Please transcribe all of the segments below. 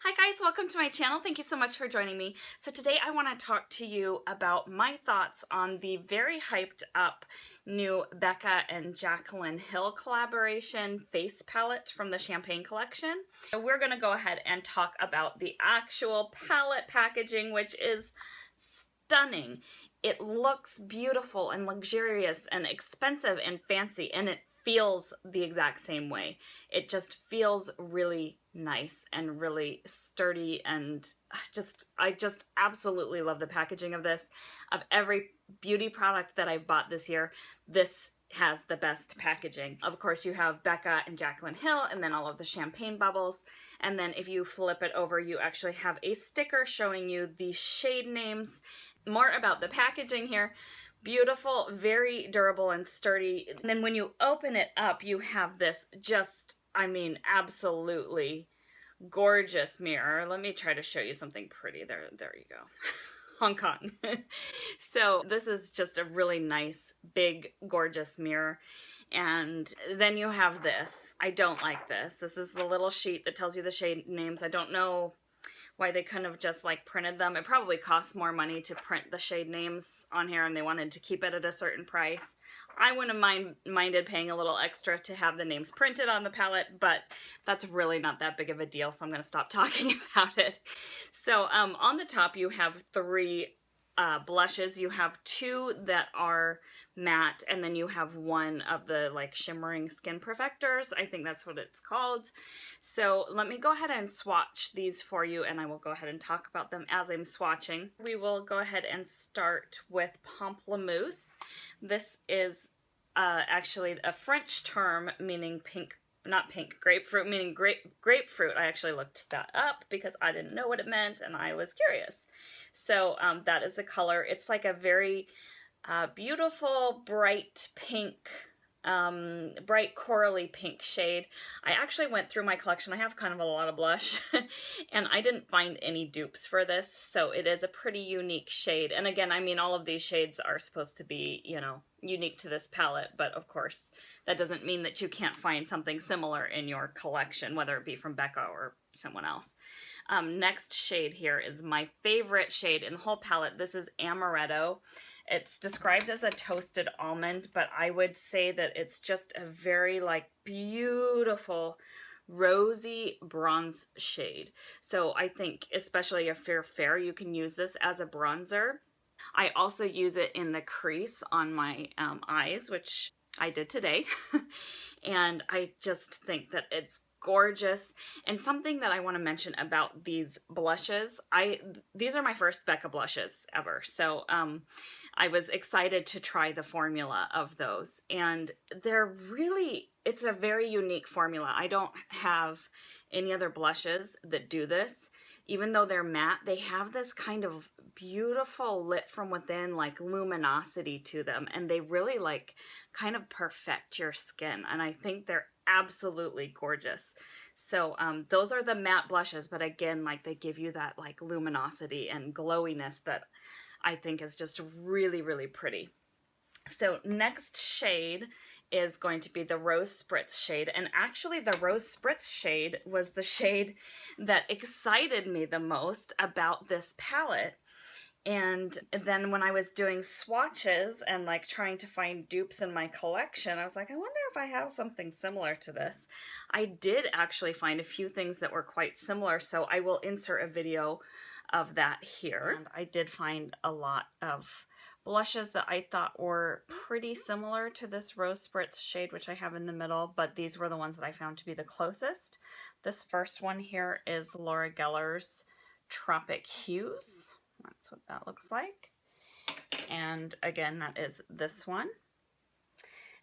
Hi guys, welcome to my channel. Thank you so much for joining me. So today I want to talk to you about my thoughts on the very hyped up new Becca and Jaclyn Hill collaboration face palette from the Champagne collection. So we're going to go ahead and talk about the actual palette packaging, which is stunning. It looks beautiful and luxurious and expensive and fancy, and it feels the exact same way. It just feels really nice and really sturdy, and I just absolutely love the packaging of this. Of every beauty product that I've bought this year, this has the best packaging. Of course, you have Becca and Jaclyn Hill, and then all of the champagne bubbles. And then if you flip it over, you actually have a sticker showing you the shade names. More about the packaging here. Beautiful, very durable and sturdy. And then when you open it up, you have this just, I mean, absolutely gorgeous mirror. Let me try to show you something pretty. There you go. Hong Kong. So this is just a really nice, big, gorgeous mirror. And then you have this. I don't like this. This is the little sheet that tells you the shade names. I don't know why they kind of just like printed them. It probably costs more money to print the shade names on here, and they wanted to keep it at a certain price. I wouldn't have minded paying a little extra to have the names printed on the palette, but that's really not that big of a deal, so I'm going to stop talking about it. So on the top you have three blushes. You have two that are matte, and then you have one of the like shimmering skin perfectors. I think that's what it's called. So let me go ahead and swatch these for you, and I will go ahead and talk about them as I'm swatching. We will go ahead and start with Pamplemousse. This is actually a French term meaning grapefruit, meaning grapefruit. I actually looked that up because I didn't know what it meant and I was curious. So that is the color. It's like a very beautiful, bright pink, bright corally pink shade. I actually went through my collection. I have kind of a lot of blush and I didn't find any dupes for this, so it is a pretty unique shade. And again, I mean, all of these shades are supposed to be, you know, unique to this palette, but of course that doesn't mean that you can't find something similar in your collection, whether it be from Becca or someone else. Next shade here is my favorite shade in the whole palette. This is Amaretto. It's described as a toasted almond, but I would say that it's just a very like beautiful rosy bronze shade. So I think especially if you're fair, you can use this as a bronzer. I also use it in the crease on my eyes, which I did today. And I just think that it's gorgeous. And something that I want to mention about these blushes, these are my first Becca blushes ever. So I was excited to try the formula of those. And it's a very unique formula. I don't have any other blushes that do this. Even though they're matte, they have this kind of beautiful lit from within, like luminosity to them, and they really like kind of perfect your skin, and I think they're absolutely gorgeous. So those are the matte blushes, but again, like they give you that like luminosity and glowiness that I think is just really, really pretty. So next shade is going to be the Rose Spritz shade, and actually the Rose Spritz shade was the shade that excited me the most about this palette. And then when I was doing swatches and like trying to find dupes in my collection, I was like, I wonder if I have something similar to this. I did actually find a few things that were quite similar, so I will insert a video of that here. And I did find a lot of blushes that I thought were pretty similar to this Rose Spritz shade, which I have in the middle, but these were the ones that I found to be the closest. This first one here is Laura Geller's Tropic Hues. That's what that looks like. And again, that is this one.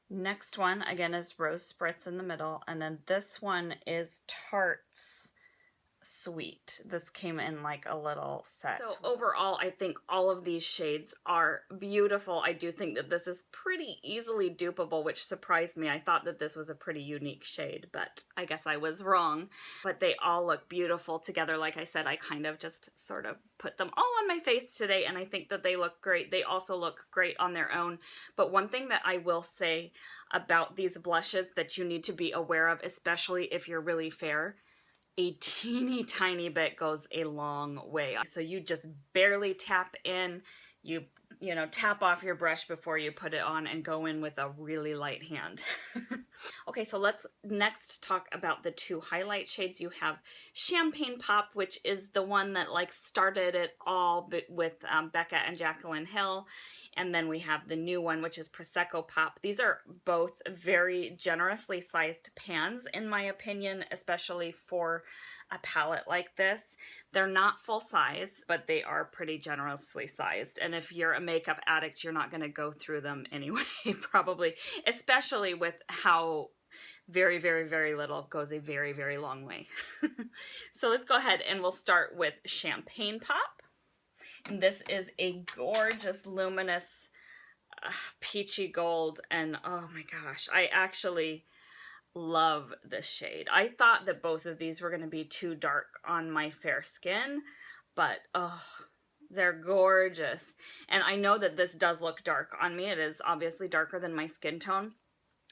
Next one, again, is Rose Spritz in the middle. And then this one is Tarte's Sweet. This came in like a little set. So overall, I think all of these shades are beautiful. I do think that this is pretty easily dupeable, which surprised me. I thought that this was a pretty unique shade, but I guess I was wrong. But they all look beautiful together. Like I said, I kind of just sort of put them all on my face today, and I think that they look great. They also look great on their own. But one thing that I will say about these blushes that you need to be aware of, especially if you're really fair, a teeny tiny bit goes a long way. So you just barely tap in, you know, tap off your brush before you put it on and go in with a really light hand. Okay, so let's next talk about the two highlight shades. You have Champagne Pop, which is the one that like started it all with Becca and Jaclyn Hill. And then we have the new one, which is Prosecco Pop. These are both very generously sized pans, in my opinion, especially for a palette like this. They're not full size, but they are pretty generously sized. And if you're a makeup addict, you're not going to go through them anyway, probably, especially with how very, very, very little goes a very, very long way. So let's go ahead and we'll start with Champagne Pop. This is a gorgeous, luminous, peachy gold, and oh my gosh, I actually love this shade. I thought that both of these were going to be too dark on my fair skin, but oh, they're gorgeous. And I know that this does look dark on me. It is obviously darker than my skin tone,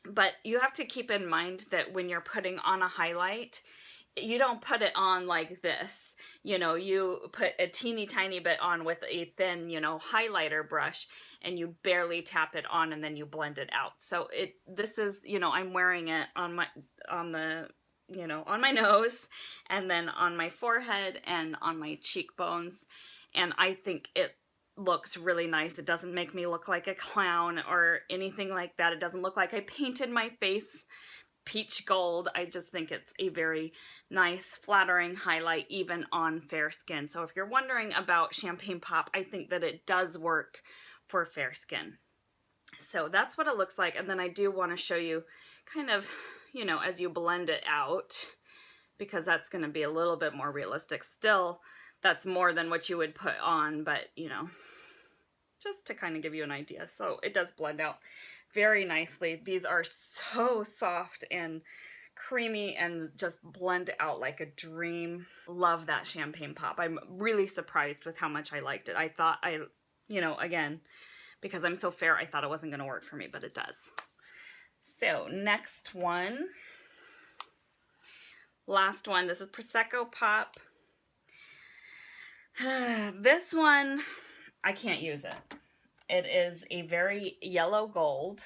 but you have to keep in mind that when you're putting on a highlight, you don't put it on like this. You know, you put a teeny tiny bit on with a thin, you know, highlighter brush, and you barely tap it on and then you blend it out. So this is, you know, I'm wearing it on my nose, and then on my forehead and on my cheekbones, and I think it looks really nice. It doesn't make me look like a clown or anything like that. It doesn't look like I painted my face peach gold. I just think it's a very nice, flattering highlight even on fair skin. So if you're wondering about Champagne Pop, I think that it does work for fair skin. So that's what it looks like. And then I do want to show you kind of, you know, as you blend it out, because that's going to be a little bit more realistic. Still, that's more than what you would put on, but, you know, just to kind of give you an idea. So it does blend out very nicely. These are so soft and creamy and just blend out like a dream. Love that Champagne Pop. I'm really surprised with how much I liked it. I thought you know, again, because I'm so fair, I thought it wasn't going to work for me, but it does. So next one, last one, this is Prosecco Pop. This one, I can't use it. It is a very yellow gold.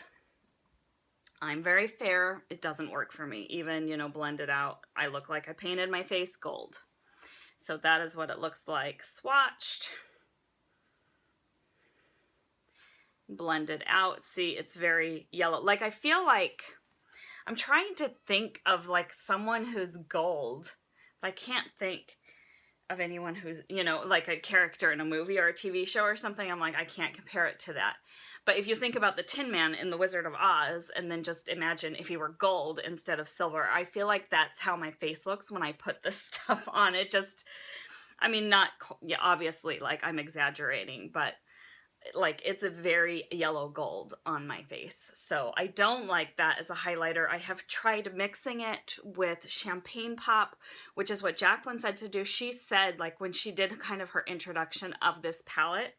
I'm very fair. It doesn't work for me. Even, you know, blended out, I look like I painted my face gold. So that is what it looks like swatched. Blended out. See, it's very yellow. Like, I feel like I'm trying to think of like someone who's gold. I can't think of anyone who's, you know, like a character in a movie or a TV show or something. I'm like, I can't compare it to that. But if you think about the Tin Man in The Wizard of Oz, and then just imagine if he were gold instead of silver, I feel like that's how my face looks when I put this stuff on. It just, I mean, not, yeah, obviously, like, I'm exaggerating, but like, it's a very yellow gold on my face. So I don't like that as a highlighter. I have tried mixing it with Champagne Pop, which is what Jaclyn said to do. She said, like, when she did kind of her introduction of this palette,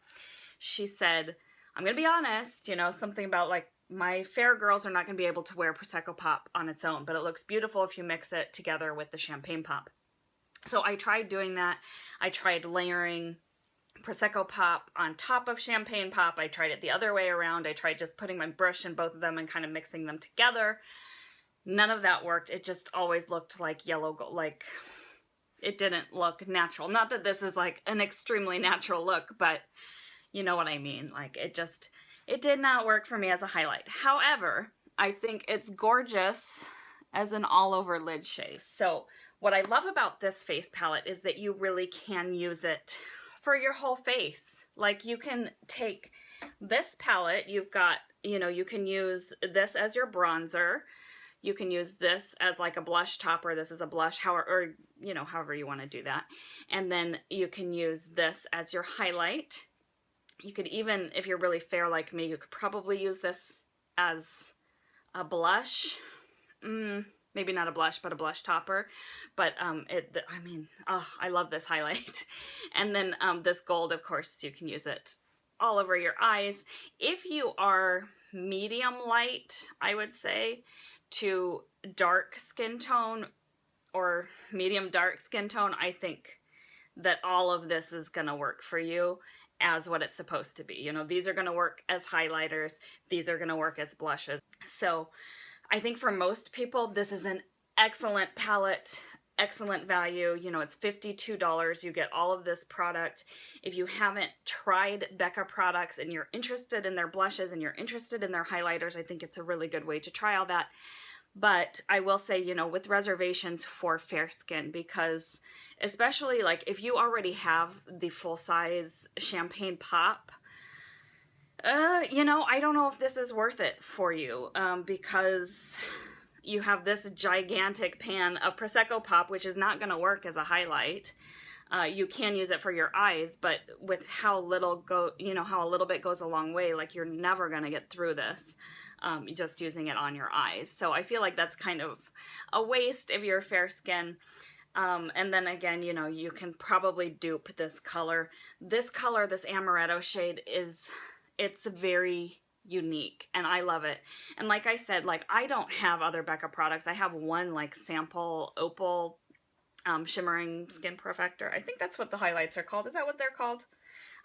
she said, I'm going to be honest, you know, something about like, my fair girls are not going to be able to wear Prosecco Pop on its own, but it looks beautiful if you mix it together with the Champagne Pop. So I tried doing that. I tried layering Prosecco Pop on top of Champagne Pop. I tried it the other way around. I tried just putting my brush in both of them and kind of mixing them together. None of that worked. It just always looked like yellow gold. Like, it didn't look natural. Not that this is like an extremely natural look, but you know what I mean. Like, it did not work for me as a highlight. However, I think it's gorgeous as an all-over lid shade. So what I love about this face palette is that you really can use it for your whole face. Like, you can take this palette, you've got, you know, you can use this as your bronzer, you can use this as like a blush topper, this is a blush, or you know, however you want to do that, and then you can use this as your highlight. You could even, if you're really fair like me, you could probably use this as a blush. Maybe not a blush, but a blush topper. But I mean, oh, I love this highlight. And then this gold, of course, you can use it all over your eyes. If you are medium light, I would say, to dark skin tone, or medium dark skin tone, I think that all of this is going to work for you as what it's supposed to be. You know, these are going to work as highlighters. These are going to work as blushes. So I think for most people, this is an excellent palette, excellent value. You know, it's $52. You get all of this product. If you haven't tried Becca products and you're interested in their blushes and you're interested in their highlighters, I think it's a really good way to try all that. But I will say, you know, with reservations for fair skin, because especially like if you already have the full-size Champagne Pop, you know, I don't know if this is worth it for you, because you have this gigantic pan of Prosecco Pop, which is not going to work as a highlight. You can use it for your eyes, but with how little how a little bit goes a long way, like you're never going to get through this just using it on your eyes. So I feel like that's kind of a waste if you're fair skin. And then again, you know, you can probably dupe this color. This color, this Amaretto shade, it's very unique and I love it. And like I said, like I don't have other Becca products. I have one like sample opal shimmering skin perfector. I think that's what the highlights are called. Is that what they're called?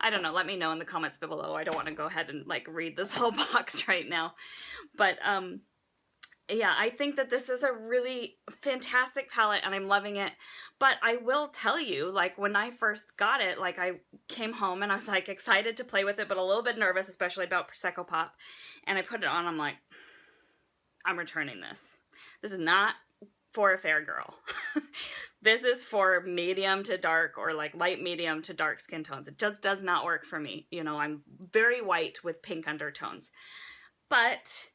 I don't know. Let me know in the comments below. I don't want to go ahead and like read this whole box right now. But yeah, I think that this is a really fantastic palette and I'm loving it. But I will tell you, like when I first got it, like I came home and I was like excited to play with it, but a little bit nervous, especially about Prosecco Pop. And I put it on, I'm like, I'm returning this. This is not for a fair girl. This is for medium to dark or like light medium to dark skin tones. It just does not work for me. You know, I'm very white with pink undertones. But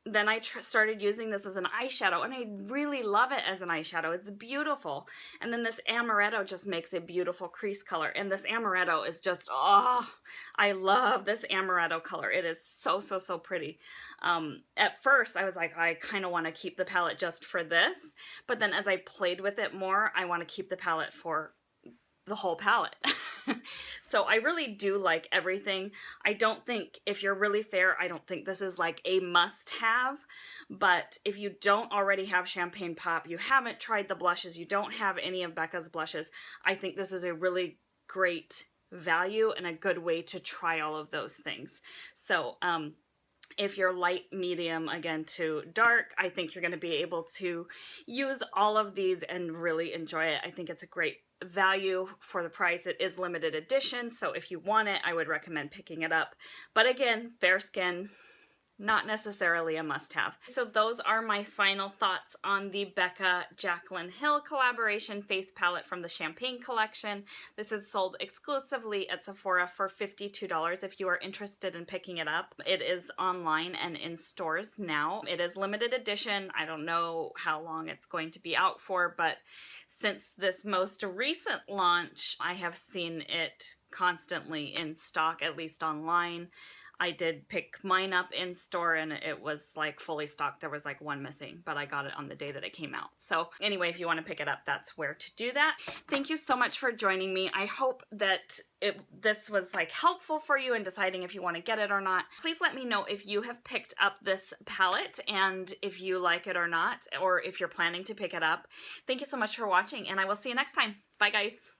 then I started using this as an eyeshadow and I really love it as an eyeshadow. It's beautiful. And then this Amaretto just makes a beautiful crease color. And this Amaretto is just, oh, I love this Amaretto color. It is so, so, so pretty. At first I was like, I kind of want to keep the palette just for this. But then as I played with it more, I want to keep the palette for the whole palette. So I really do like everything. I don't think, if you're really fair, I don't think this is like a must-have, but if you don't already have Champagne Pop, you haven't tried the blushes, you don't have any of Becca's blushes, I think this is a really great value and a good way to try all of those things. So if you're light, medium, again, to dark, I think you're going to be able to use all of these and really enjoy it. I think it's a great value for the price. It is limited edition, so if you want it, I would recommend picking it up. But again, fair skin, not necessarily a must-have. So those are my final thoughts on the Becca Jaclyn Hill collaboration face palette from the Champagne collection. This is sold exclusively at Sephora for $52 if you are interested in picking it up. It is online and in stores now. It is limited edition. I don't know how long it's going to be out for, but since this most recent launch, I have seen it constantly in stock, at least online. I did pick mine up in store and it was like fully stocked. There was like one missing, but I got it on the day that it came out. So anyway, if you want to pick it up, that's where to do that. Thank you so much for joining me. I hope that this was like helpful for you in deciding if you want to get it or not. Please let me know if you have picked up this palette and if you like it or not, or if you're planning to pick it up. Thank you so much for watching and I will see you next time. Bye guys.